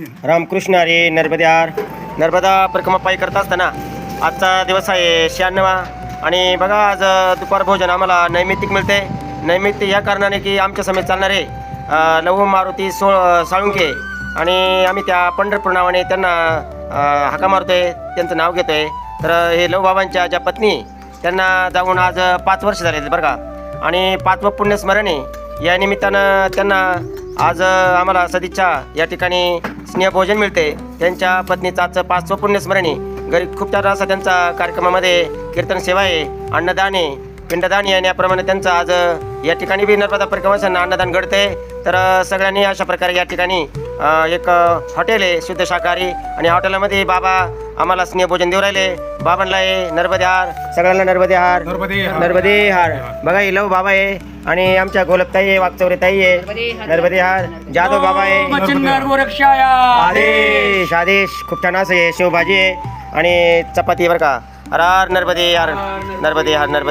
रामकृष्ण हरी. नर्मद्यार नर्मदा परिक्रमा पायी करत असताना आजचा दिवस आहे 96वा. आणि बघा आज दुपार भोजन आम्हाला नैमित्तिक मिळते. नैमित्तिक या कारणाने की आमच्या समेत चालणारे लहू मारुती साळुंके आणि आम्ही त्या पंढरपूर नावाने त्यांना हाका मारतोय, त्यांचं नाव घेतोय. तर हे लहू बाबांच्या ज्या पत्नी त्यांना जाऊन आज 5 वर्ष झाले बरं का. आणि 5वं पुण्यस्मरणे या निमित्तानं त्यांना आज आम्हाला सदिच्छा या ठिकाणी स्नेहभोजन मिळते. त्यांच्या पत्नीचं आजचं 5वं पुण्यस्मरणे घरी खूप छान असा त्यांचा कार्यक्रमामध्ये कीर्तन सेवा आहे, अन्नदान आहे, पिंडदान आहे. आणि याप्रमाणे त्यांचं आज या ठिकाणी बी नर्मदा परिक्रमाचं अन्नदान घडते. तर सगळ्यांनी अशा प्रकारे या ठिकाणी एक हॉटेल आहे शुद्ध शाकाहारी आणि हॉटेलमध्ये बाबा आम्हाला स्नेहभोजन देऊ राहिले. बाबांना आहे नर्मदे हार, सगळ्यांना नर्मदे हार, नर्मदे हार. बघा ही लव बाबा आहे आणि आमच्या गोलपताई आहे, वागचौरे ताई आहे, नर्मदे हार. जाधव बाबा आहे, आदेश आदेश. खूप छान असं आहे, शेवभाजी आहे आणि चपाती बरं का. हर नर्मदे हार, नर्मदे हार, नर्मदे.